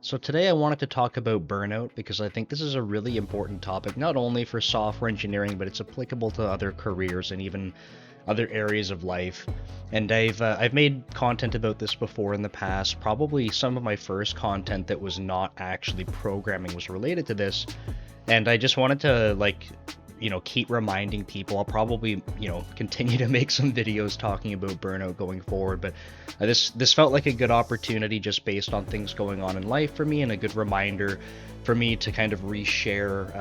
So today I wanted to talk about burnout because I think this is a really important topic, not only for software engineering, but it's applicable to other careers and even other areas of life. And I've made content about this before in the past. Probably some of my first content that was not actually programming was related to this, and I just wanted to keep reminding people. I'll probably continue to make some videos talking about burnout going forward, but this felt like a good opportunity just based on things going on in life for me, and a good reminder for me to kind of reshare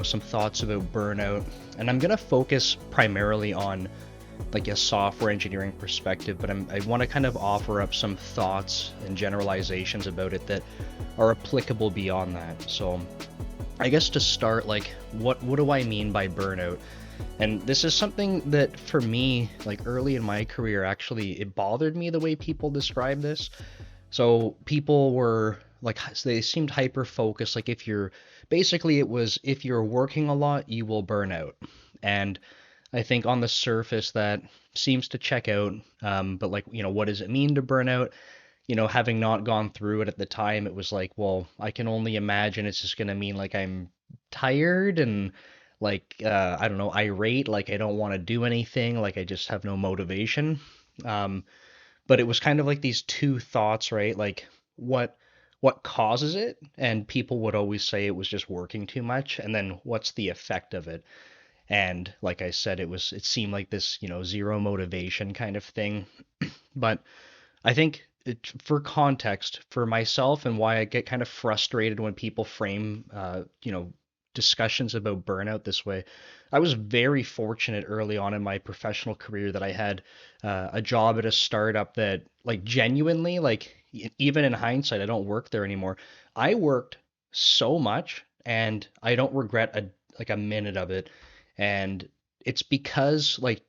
some thoughts about burnout. And I'm gonna focus primarily on like a software engineering perspective, but I want to kind of offer up some thoughts and generalizations about it that are applicable beyond that. So I guess to start, like, what do I mean by burnout? And this is something that for me, like early in my career, actually it bothered me the way people describe this. So people were like, they seemed hyper focused. Like if you're basically, it was if you're working a lot, you will burn out. And I think on the surface that seems to check out. But like, what does it mean to burn out? Having not gone through it at the time, it was like, well, I can only imagine it's just gonna mean like I'm tired and like I don't know, irate, like I don't want to do anything, like I just have no motivation. Um, but it was kind of like these two thoughts, right? Like what what causes it? And people would always say it was just working too much, and then what's the effect of it? And like I said, it seemed like this, zero motivation kind of thing. But I think for context, for myself and why I get kind of frustrated when people frame, discussions about burnout this way, I was very fortunate early on in my professional career that I had a job at a startup that, like, genuinely, like, even in hindsight, I don't work there anymore. I worked so much, and I don't regret a minute of it. And it's because, like,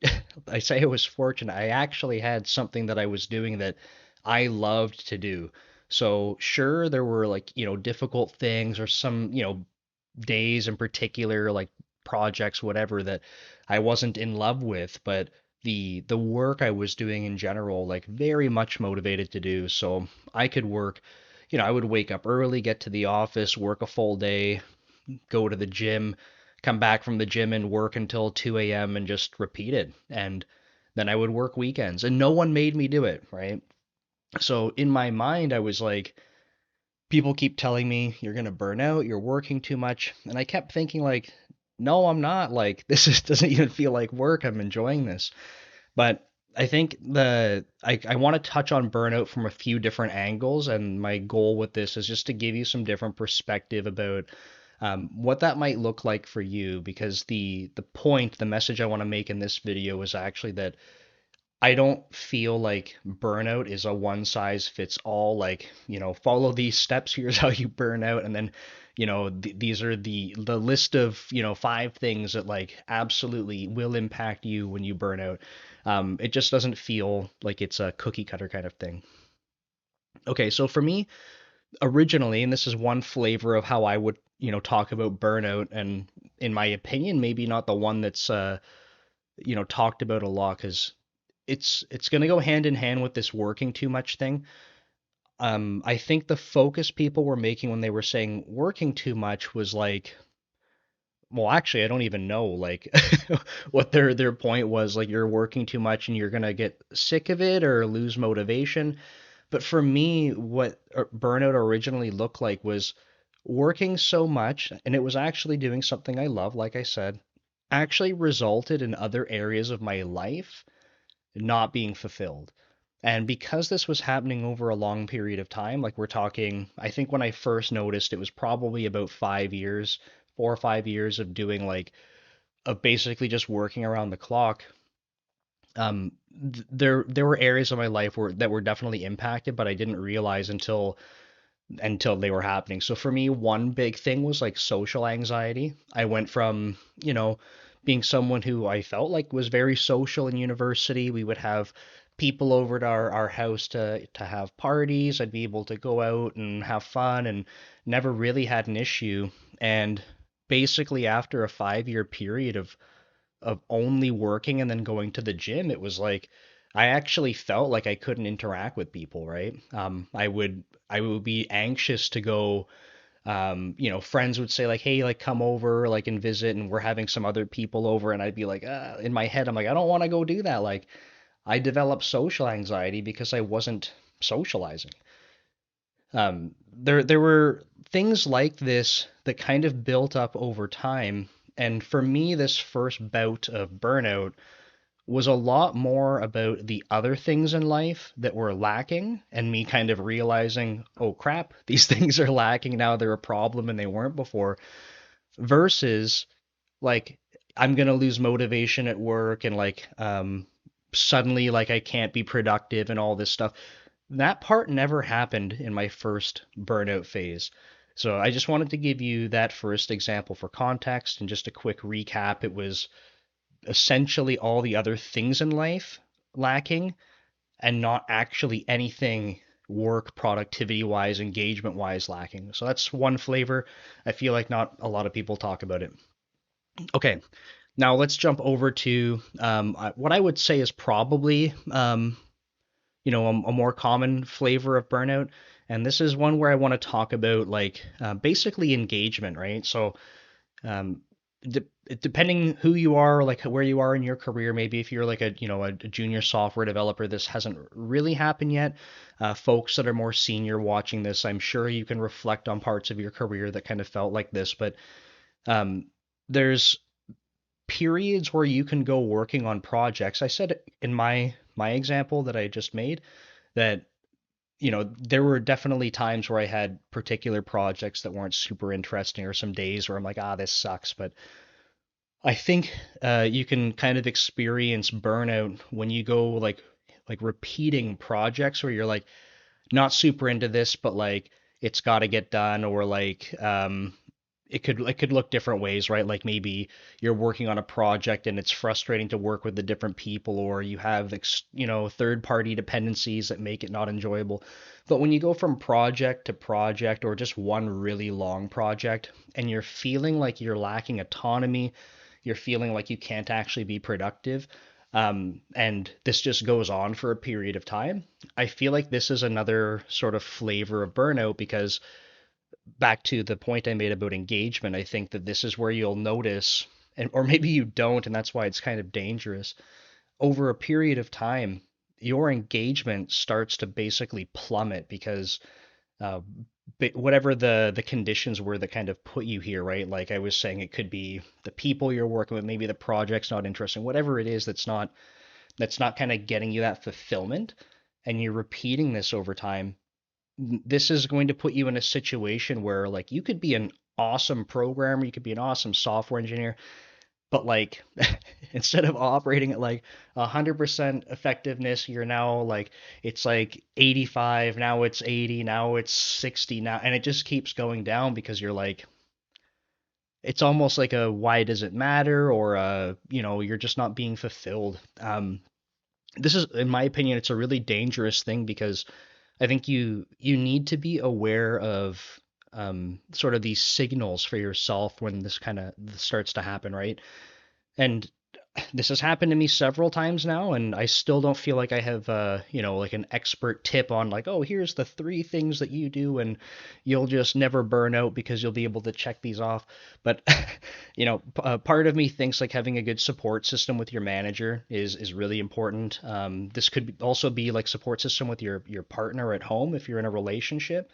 I say I was fortunate. I actually had something that I was doing that I loved to do. So sure, there were like, difficult things or some, days in particular, like projects, whatever, that I wasn't in love with, but the work I was doing in general, like very much motivated to do. So I could work, I would wake up early, get to the office, work a full day, go to the gym, come back from the gym and work until 2 a.m. and just repeat it. And then I would work weekends and no one made me do it, right? So in my mind, I was like, people keep telling me you're gonna burn out, you're working too much, and I kept thinking like, no, I'm not. Like doesn't even feel like work. I'm enjoying this. But I think I want to touch on burnout from a few different angles, and my goal with this is just to give you some different perspective about what that might look like for you. Because the message I want to make in this video is actually that I don't feel like burnout is a one size fits all, like, follow these steps, here's how you burn out, and then, these are the list of, five things that like absolutely will impact you when you burn out. It just doesn't feel like it's a cookie cutter kind of thing. Okay, so for me, originally, and this is one flavor of how I would, talk about burnout, and in my opinion, maybe not the one that's talked about a lot, because it's going to go hand in hand with this working too much thing. I think the focus people were making when they were saying working too much was like, well, actually, I don't even know like what their point was. Like you're working too much and you're gonna get sick of it or lose motivation. But for me, what burnout originally looked like was working so much, and it was actually doing something I love, like I said, actually resulted in other areas of my life not being fulfilled. And because this was happening over a long period of time, like we're talking, I think when I first noticed, it was probably about 5 years, 4 or 5 years of doing like, of basically just working around the clock. There were areas of my life that were definitely impacted, but I didn't realize until they were happening. So for me, one big thing was like social anxiety. I went from, being someone who I felt like was very social in university. We would have people over to our house to have parties. I'd be able to go out and have fun and never really had an issue. And basically after a 5 year period of only working and then going to the gym, it was like I actually felt like I couldn't interact with people, right? I would be anxious to go. Friends would say like, "Hey, like come over, like and visit," and we're having some other people over, and I'd be like, in my head, I'm like, I don't want to go do that. Like, I developed social anxiety because I wasn't socializing. There were things like this that kind of built up over time, and for me, this first bout of burnout was a lot more about the other things in life that were lacking, and me kind of realizing, oh crap, these things are lacking now, they're a problem and they weren't before, versus like I'm gonna lose motivation at work and like suddenly like I can't be productive and all this stuff. That part never happened in my first burnout phase. So I just wanted to give you that first example for context and just a quick recap. It was essentially all the other things in life lacking and not actually anything work productivity wise, engagement wise lacking. So that's one flavor. I feel like not a lot of people talk about it. Okay, now let's jump over to what I would say is probably a more common flavor of burnout. And this is one where I want to talk about like basically engagement, right? So um, de- depending who you are, like where you are in your career, maybe if you're like a junior software developer, this hasn't really happened yet. Folks that are more senior watching this, I'm sure you can reflect on parts of your career that kind of felt like this, but um, there's periods where you can go working on projects. I said in my example that I just made that there were definitely times where I had particular projects that weren't super interesting or some days where I'm like, this sucks. But I think you can kind of experience burnout when you go like repeating projects where you're like not super into this, but like it's got to get done, or like it could look different ways, right? Like maybe you're working on a project and it's frustrating to work with the different people, or you have third party dependencies that make it not enjoyable. But when you go from project to project, or just one really long project, and you're feeling like you're lacking autonomy, you're feeling like you can't actually be productive, and this just goes on for a period of time, I feel like this is another sort of flavor of burnout because back to the point I made about engagement, I think that this is where you'll notice, and or maybe you don't, and that's why it's kind of dangerous. Over a period of time, your engagement starts to basically plummet because uh, whatever the conditions were that kind of put you here, right? Like I was saying, it could be the people you're working with, maybe the project's not interesting, whatever it is that's not kind of getting you that fulfillment, and you're repeating this over time, this is going to put you in a situation where like you could be an awesome programmer, you could be an awesome software engineer, but like instead of operating at like 100% effectiveness, you're now like it's like 85, now it's 80, now it's 60 now, and it just keeps going down because you're like it's almost like a why does it matter, or you're just not being fulfilled. This is, in my opinion, it's a really dangerous thing because I think you need to be aware of sort of these signals for yourself when this kind of starts to happen, right? And this has happened to me several times now, and I still don't feel like I have, like an expert tip on like, oh, here's the three things that you do, and you'll just never burn out because you'll be able to check these off. But, part of me thinks like having a good support system with your manager is really important. This could also be like support system with your partner at home if you're in a relationship.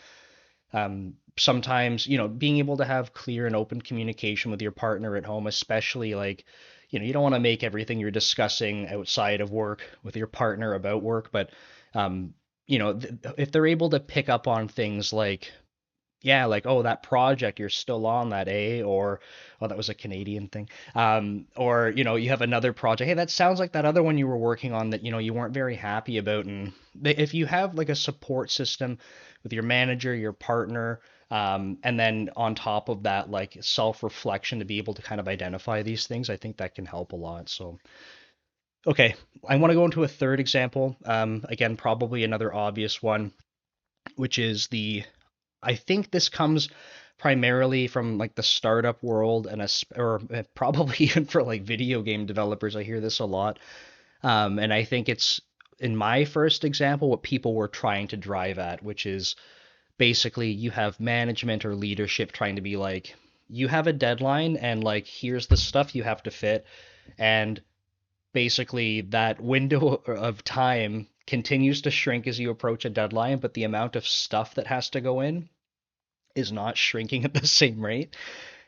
Sometimes, being able to have clear and open communication with your partner at home, especially like, you don't want to make everything you're discussing outside of work with your partner about work, but, um, if they're able to pick up on things like, yeah, like, oh, that project, you're still on that, eh? Or, oh, that was a Canadian thing. Or, you have another project. Hey, that sounds like that other one you were working on that, you weren't very happy about. And if you have like a support system with your manager, your partner, and then on top of that, like self-reflection to be able to kind of identify these things, I think that can help a lot. So, okay, I want to go into a third example. Again, probably another obvious one, which is I think this comes primarily from like the startup world and or probably even for like video game developers. I hear this a lot. And I think it's in my first example what people were trying to drive at, which is basically you have management or leadership trying to be like, you have a deadline and like here's the stuff you have to fit, and basically that window of time continues to shrink as you approach a deadline, but the amount of stuff that has to go in is not shrinking at the same rate.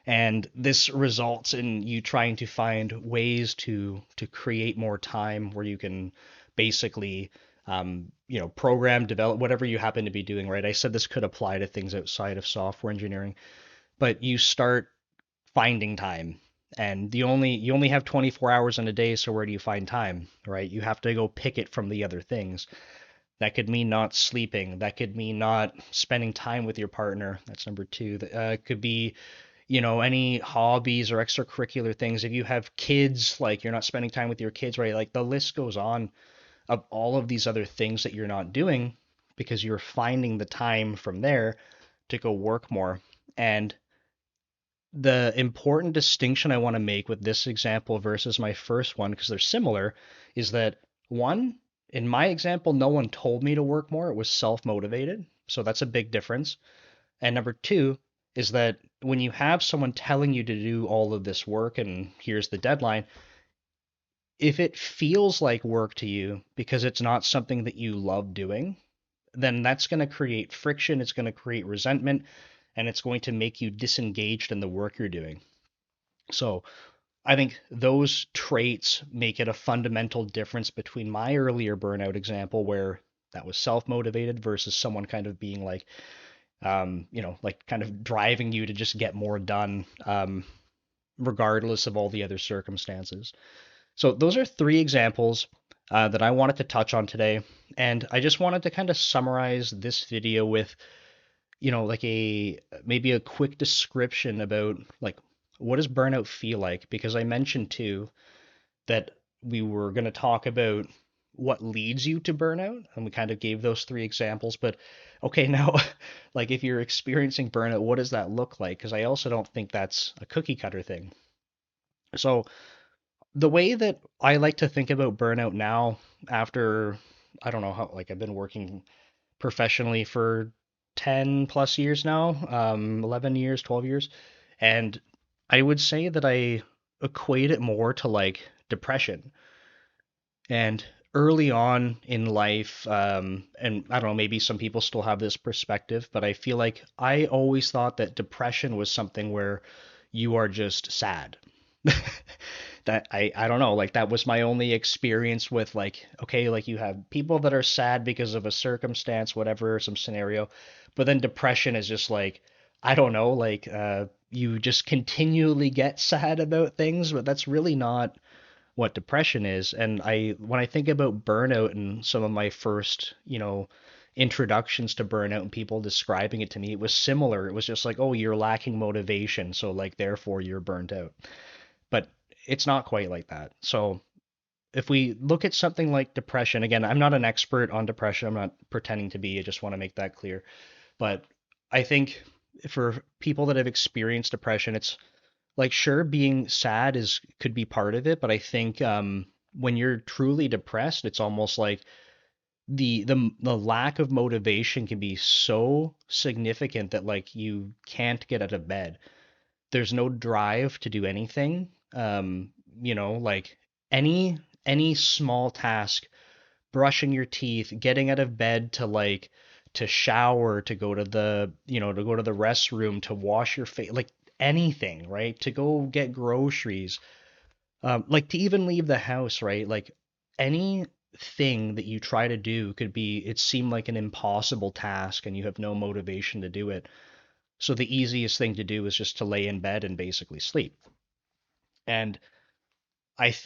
And this results in you trying to find ways to create more time where you can basically program, develop, whatever you happen to be doing, right? I said this could apply to things outside of software engineering, but you start finding time, and you only have 24 hours in a day, so where do you find time, right? You have to go pick it from the other things. That could mean not sleeping, that could mean not spending time with your partner. That's number two. That could be any hobbies or extracurricular things. If you have kids, like you're not spending time with your kids, right? Like the list goes on of all of these other things that you're not doing because you're finding the time from there to go work more. And the important distinction I want to make with this example versus my first one, because they're similar, is that one, in my example, no one told me to work more. It was self motivated. So that's a big difference. And number two is that when you have someone telling you to do all of this work and here's the deadline, if it feels like work to you because it's not something that you love doing, then that's going to create friction, it's going to create resentment, and it's going to make you disengaged in the work you're doing. So I think those traits make it a fundamental difference between my earlier burnout example, where that was self motivated, versus someone kind of being like, like kind of driving you to just get more done, regardless of all the other circumstances. So those are three examples that I wanted to touch on today. And I just wanted to kind of summarize this video with, like maybe a quick description about like, what does burnout feel like? Because I mentioned too that we were going to talk about what leads you to burnout, and we kind of gave those three examples. But okay, now, like if you're experiencing burnout, what does that look like? Because I also don't think that's a cookie cutter thing. So the way that I like to think about burnout now, after I don't know how, like I've been working professionally for 10 plus years now, 11 years, 12 years, and I would say that I equate it more to like depression. And early on in life, and I don't know, maybe some people still have this perspective, but I feel like I always thought that depression was something where you are just sad. That I don't know, like that was my only experience with like, okay, like you have people that are sad because of a circumstance, whatever, some scenario, but then depression is just like, I don't know, like you just continually get sad about things, but that's really not what depression is. And when I think about burnout and some of my first, introductions to burnout and people describing it to me, it was similar. It was just like, oh, you're lacking motivation, so like therefore you're burnt out. But it's not quite like that. So if we look at something like depression, again, I'm not an expert on depression. I'm not pretending to be. I just want to make that clear. But I think for people that have experienced depression, it's like sure being sad is could be part of it, but I think when you're truly depressed, it's almost like the lack of motivation can be so significant that like you can't get out of bed. There's no drive to do anything. Like any any small task, brushing your teeth, getting out of bed to like to shower, to go to to go to the restroom, to wash your face, like anything, right? To go get groceries, like to even leave the house, right? Like anything that you try to do could be, it seemed like an impossible task and you have no motivation to do it. So the easiest thing to do is just to lay in bed and basically sleep. And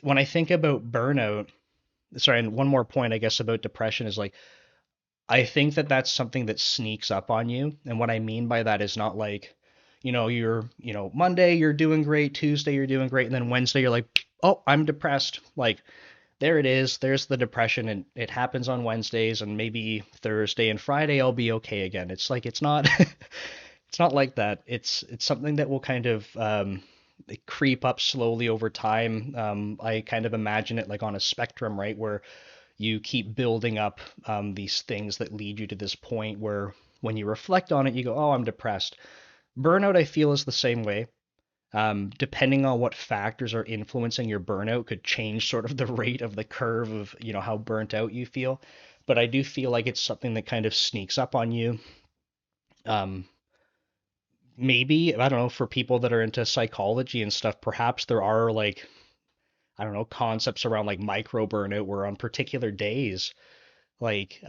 when I think about burnout, sorry, and one more point I guess about depression is like I think that that's something that sneaks up on you. And what I mean by that is not like, Monday you're doing great, Tuesday you're doing great, and then Wednesday you're like, oh, I'm depressed. Like, there it is. There's the depression, and it happens on Wednesdays, and maybe Thursday and Friday I'll be okay again. It's like it's not, it's not like that. It's something that will kind of creep up slowly over time. I kind of imagine it like on a spectrum, right, where you keep building up these things that lead you to this point where when you reflect on it, you go, oh, I'm depressed. Burnout, I feel, is the same way. Depending on what factors are influencing your burnout could change sort of the rate of the curve of, how burnt out you feel. But I do feel like it's something that kind of sneaks up on you. Um, Maybe, I don't know, for people that are into psychology and stuff, perhaps there are like, I don't know, concepts around like micro burnout where on particular days, like,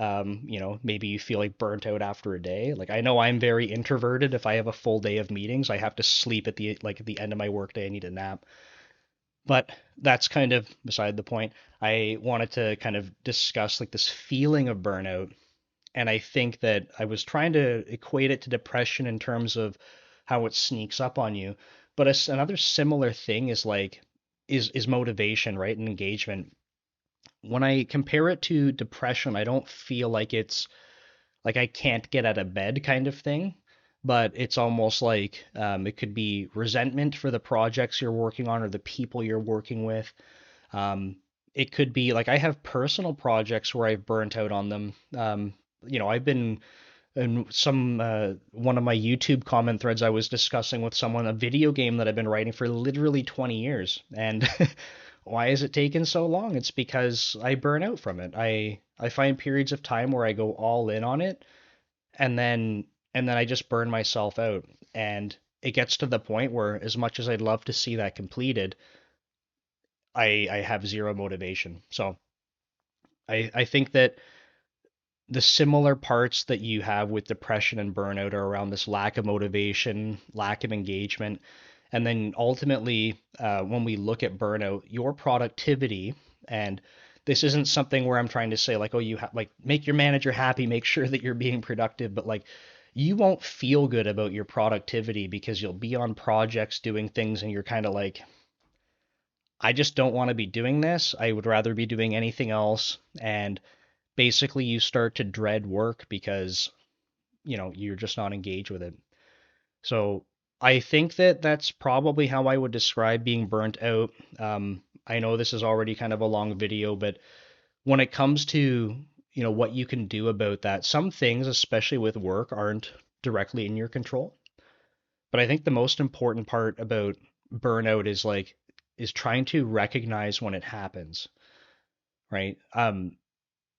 maybe you feel like burnt out after a day. Like I know I'm very introverted. If I have a full day of meetings, I have to sleep at the end of my workday. I need a nap. But that's kind of beside the point. I wanted to kind of discuss like this feeling of burnout. And I think that I was trying to equate it to depression in terms of how it sneaks up on you. But another similar thing is like is motivation, right? And engagement. When I compare it to depression, I don't feel like it's like I can't get out of bed kind of thing, but it's almost like it could be resentment for the projects you're working on or the people you're working with. Um, it could be like I have personal projects where I've burnt out on them. I've been in some one of my YouTube comment threads I was discussing with someone a video game that I've been writing for literally 20 years. And why is it taking so long? It's because I burn out from it. I find periods of time where I go all in on it and then I just burn myself out. And it gets to the point where as much as I'd love to see that completed, I have zero motivation. So I think that the similar parts that you have with depression and burnout are around this lack of motivation, lack of engagement. And then ultimately, when we look at burnout, your productivity, and this isn't something where I'm trying to say, like, oh, like, make your manager happy, make sure that you're being productive, but like, you won't feel good about your productivity because you'll be on projects doing things and you're kind of like, I just don't want to be doing this. I would rather be doing anything else. And basically you start to dread work because you're just not engaged with it. So I think that that's probably how I would describe being burnt out. I know this is already kind of a long video, but when it comes to what you can do about that, some things, especially with work, aren't directly in your control. But I think the most important part about burnout is trying to recognize when it happens, right?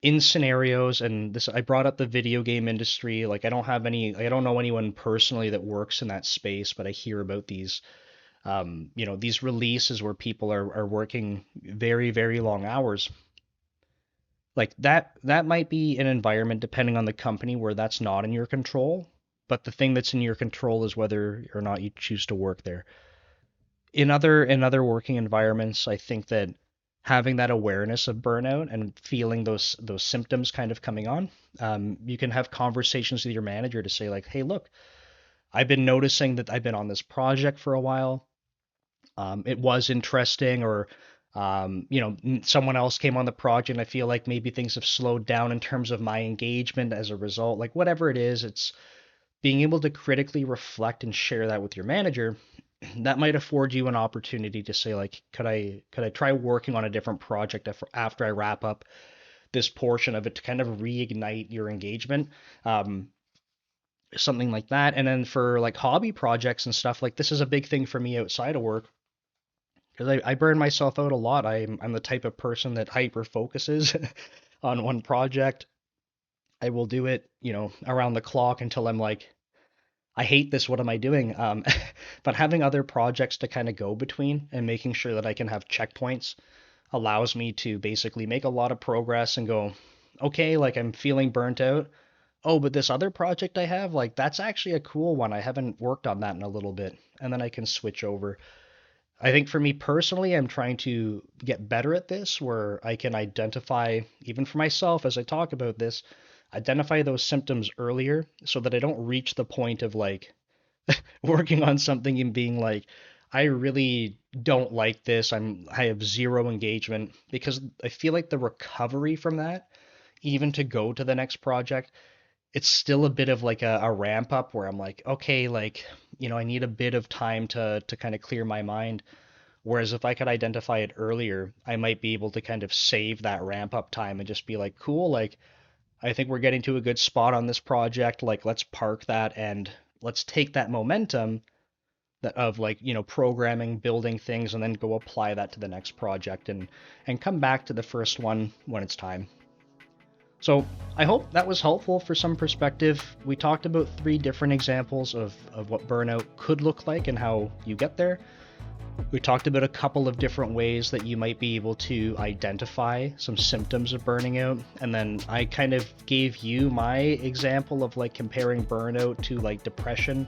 In scenarios, and this I brought up the video game industry. Like I don't know anyone personally that works in that space, but I hear about these releases where people are working very, very long hours. Like that might be an environment depending on the company where that's not in your control, but the thing that's in your control is whether or not you choose to work there. In other working environments, I think that having that awareness of burnout and feeling those symptoms kind of coming on, you can have conversations with your manager to say like, hey, look, I've been noticing that I've been on this project for a while. It was interesting, or someone else came on the project, and I feel like maybe things have slowed down in terms of my engagement as a result. Like whatever it is, it's being able to critically reflect and share that with your manager. That might afford you an opportunity to say like, could I try working on a different project after I wrap up this portion of it to kind of reignite your engagement, um, something like that. And then for like hobby projects and stuff, like this is a big thing for me outside of work because I burn myself out a lot. I'm the type of person that hyper focuses on one project. I will do it, around the clock until I'm like, I hate this. What am I doing? But having other projects to kind of go between and making sure that I can have checkpoints allows me to basically make a lot of progress and go, okay, like I'm feeling burnt out. Oh, but this other project I have, like that's actually a cool one. I haven't worked on that in a little bit. And then I can switch over. I think for me personally, I'm trying to get better at this where I can identify, even for myself as I talk about this, identify those symptoms earlier so that I don't reach the point of like working on something and being like, I really don't like this. I have zero engagement because I feel like the recovery from that, even to go to the next project, it's still a bit of like a ramp up where I'm like, okay, like, I need a bit of time to kind of clear my mind. Whereas if I could identify it earlier, I might be able to kind of save that ramp up time and just be like, cool, like I think we're getting to a good spot on this project. Like, let's park that and let's take that momentum that of like, programming, building things, and then go apply that to the next project and come back to the first one when it's time. So I hope that was helpful for some perspective. We talked about three different examples of what burnout could look like and how you get there. We talked about a couple of different ways that you might be able to identify some symptoms of burning out. And then I kind of gave you my example of like comparing burnout to like depression.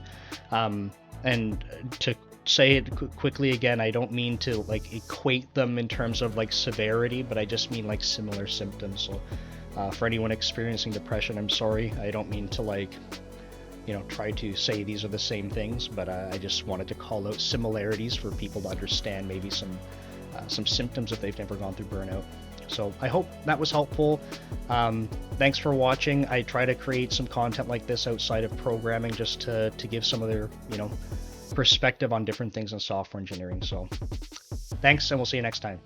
And to say it quickly again, I don't mean to like equate them in terms of like severity, but I just mean like similar symptoms. So for anyone experiencing depression, I'm sorry. I don't mean to like try to say these are the same things, but I just wanted to call out similarities for people to understand maybe some symptoms if they've never gone through burnout. So I hope that was helpful. Thanks for watching. I try to create some content like this outside of programming just to give some other perspective on different things in software engineering. So thanks, and we'll see you next time.